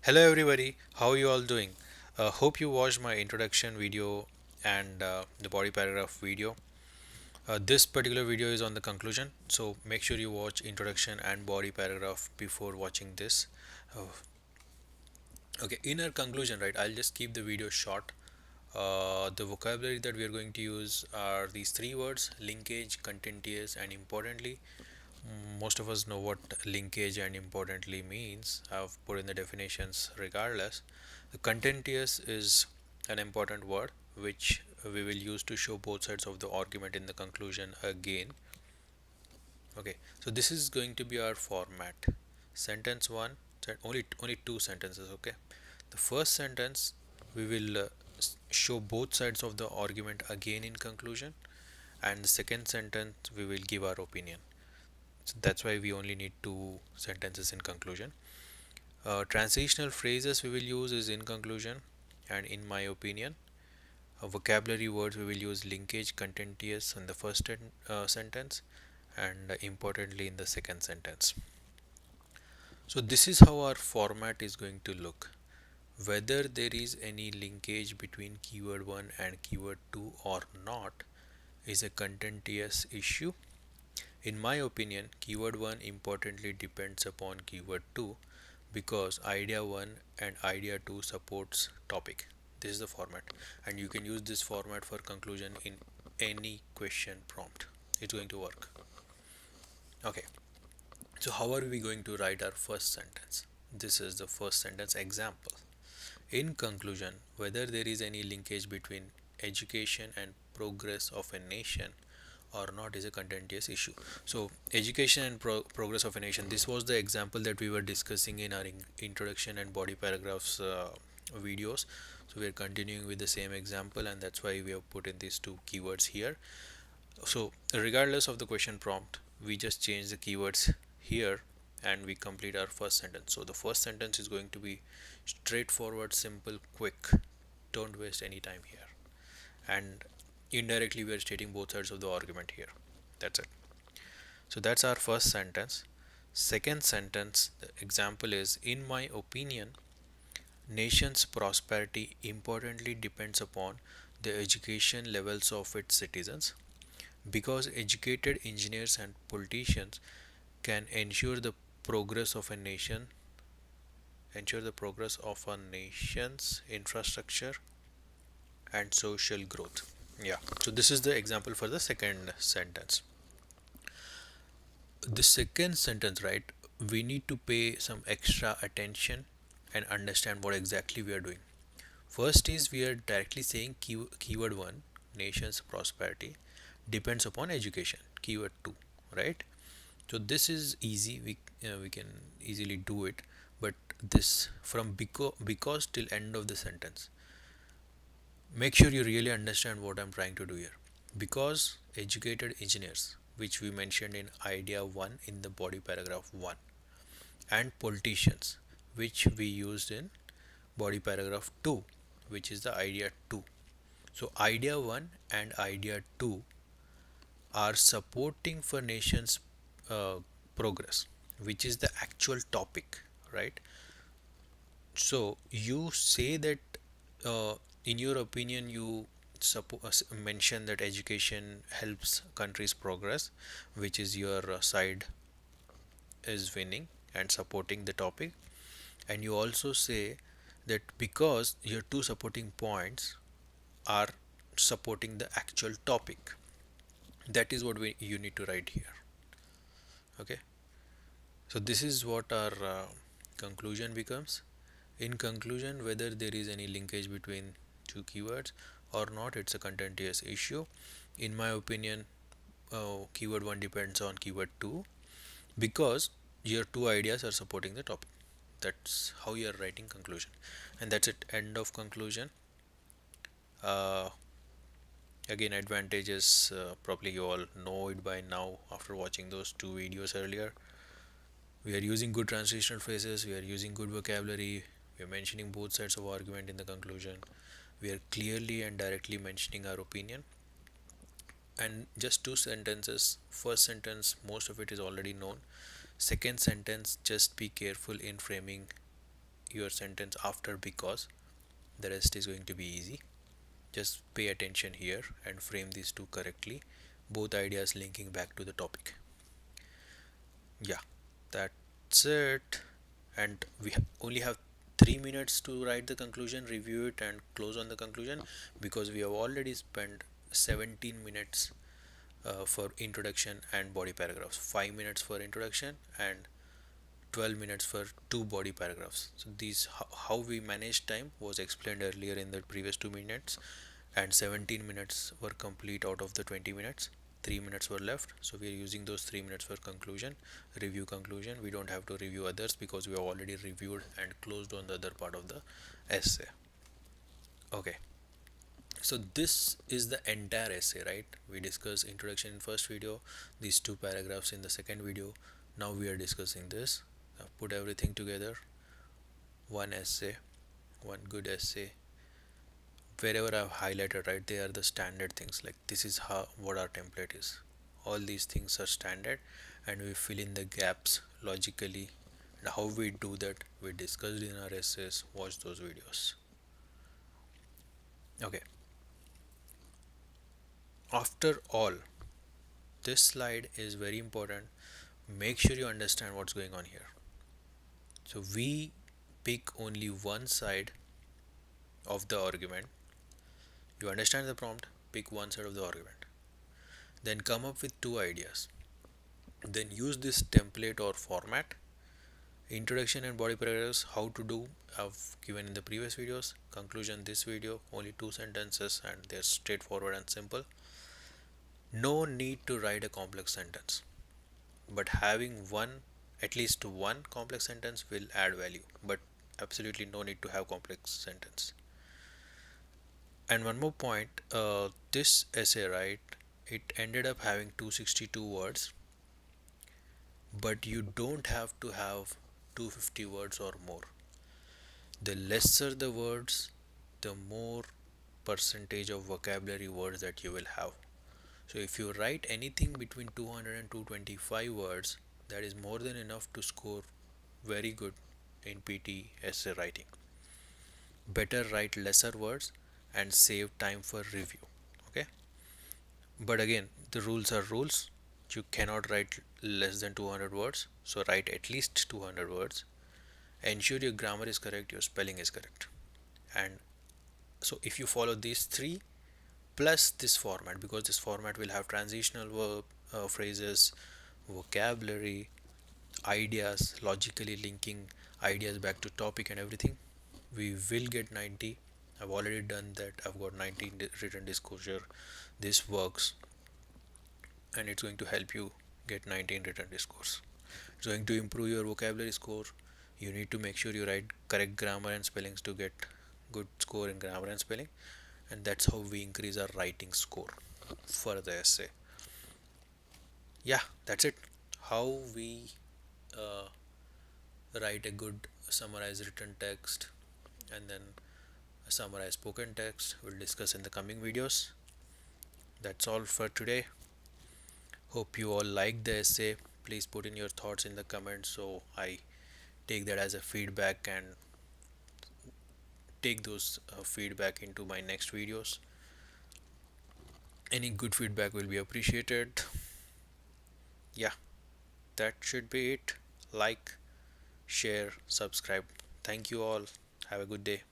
Hello everybody, how are you all doing? Hope you watched my introduction video and the body paragraph video. This particular video is on the conclusion, so make sure you watch introduction and body paragraph before watching this. Uh, okay, in our conclusion, right, I'll just keep the video short. The vocabulary that we are going to use are these three words: linkage, contentious, and importantly. Most of us know what linkage and importantly means. I've put in the definitions regardless. The contentious is an important word which we will use to show both sides of the argument in the conclusion again. Okay, so this is going to be our format. Sentence one, only two sentences. Okay, the first sentence we will show both sides of the argument again in conclusion, and the second sentence we will give our opinion. So that's why we only need two sentences in conclusion. Transitional phrases we will use is in conclusion and in my opinion. Vocabulary words we will use linkage, contentious in the first sentence, and importantly in the second sentence. So this is how our format is going to look. Whether there is any linkage between keyword 1 and keyword 2 or not is a contentious issue. In my opinion, keyword 1 importantly depends upon keyword 2 because idea 1 and idea 2 supports topic. This is the format, and you can use this format for conclusion in any question prompt. It's going to work. Okay, so how are we going to write our first sentence? This is the first sentence example. In conclusion, whether there is any linkage between education and progress of a nation or not is a contentious issue. So education and progress of a nation, this was the example that we were discussing in our introduction and body paragraphs videos. So we are continuing with the same example, and that's why we have put in these two keywords here. So regardless of the question prompt, we just change the keywords here and we complete our first sentence. So the first sentence is going to be straightforward, simple, quick. Don't waste any time here. And indirectly we are stating both sides of the argument here. That's it. So that's our first sentence. Second sentence, the example is, in my opinion, nation's prosperity importantly depends upon the education levels of its citizens because educated engineers and politicians can progress of a nation ensure the progress of a nation's infrastructure and social growth. Yeah, so this is the example for the second sentence. The second sentence, right, we need to pay some extra attention and understand what exactly we are doing. First is we are directly saying keyword 1, nation's prosperity depends upon education, keyword 2, right? So this is easy, we can easily do it, but this from because till end of the sentence, make sure you really understand what I'm trying to do here. Because educated engineers, which we mentioned in idea 1 in the body paragraph 1, and politicians, which we used in body paragraph 2, which is the idea 2. So idea 1 and idea 2 are supporting for nations uh, progress, which is the actual topic, right? So you say that in your opinion you mention that education helps countries progress, which is your side is winning and supporting the topic, and you also say that because your two supporting points are supporting the actual topic. That is what you need to write here. Okay, so this is what our conclusion becomes. In conclusion, whether there is any linkage between two keywords or not, it's a contentious issue. In my opinion, keyword 1 depends on keyword 2 because your two ideas are supporting the topic. That's how you are writing conclusion, and that's it. End of conclusion. uh, Again, advantages, probably you all know it by now after watching those two videos earlier. We are using good transitional phrases, we are using good vocabulary, we are mentioning both sides of argument in the conclusion, we are clearly and directly mentioning our opinion, and just two sentences. First sentence, most of it is already known. Second sentence, just be careful in framing your sentence after because. The rest is going to be easy. Just pay attention here and frame these two correctly, both ideas linking back to the topic. Yeah, that's it. And we only have 3 minutes to write the conclusion, review it, and close on the conclusion, because we have already spent 17 minutes for introduction and body paragraphs, 5 minutes for introduction and 12 minutes for two body paragraphs. So these how we manage time was explained earlier in the previous 2 minutes, and 17 minutes were complete out of the 20 minutes. 3 minutes were left, so we are using those 3 minutes for conclusion, review, conclusion. We don't have to review others because we have already reviewed and closed on the other part of the essay. Okay, so this is the entire essay, right? We discussed introduction in first video, these two paragraphs in the second video. Now we are discussing this. I've put everything together, one essay, one good essay. Wherever I've highlighted, right, they are the standard things. Like this is how what our template is. All these things are standard, and we fill in the gaps logically. And how we do that, we discussed in our essays. Watch those videos. Okay. After all, this slide is very important. Make sure you understand what's going on here. So we pick only one side of the argument. You understand the prompt, pick one side of the argument. Then come up with two ideas. Then use this template or format. Introduction and body paragraphs, how to do, I've given in the previous videos. Conclusion, this video, only 2 sentences, and they're straightforward and simple. No need to write a complex sentence, but having at least one complex sentence will add value, but absolutely no need to have complex sentence. And one more point, this essay, right, it ended up having 262 words, but you don't have to have 250 words or more. The lesser the words, the more percentage of vocabulary words that you will have. So if you write anything between 200 and 225 words, that is more than enough to score very good in PTE essay writing. Better write lesser words and save time for review. Okay, but again, the rules are rules. You cannot write less than 200 words, so write at least 200 words. Ensure your grammar is correct, your spelling is correct. And so if you follow these three plus this format, because this format will have transitional verb, phrases, vocabulary, ideas, logically linking ideas back to topic and everything, we will get 90. I've already done that. I've got 19 written disclosure. This works, and it's going to help you get 19 written discourse. It's going to improve your vocabulary score. You need to make sure you write correct grammar and spellings to get good score in grammar and spelling, and that's how we increase our writing score for the essay. Yeah, that's it. How we uh, write a good summarized written text and then a summarized spoken text, we'll discuss in the coming videos. That's all for today. Hope you all like the essay. Please put in your thoughts in the comments so I take that as a feedback and take those feedback into my next videos. Any good feedback will be appreciated. Yeah, that should be it. Like, share, subscribe. Thank you all. Have a good day.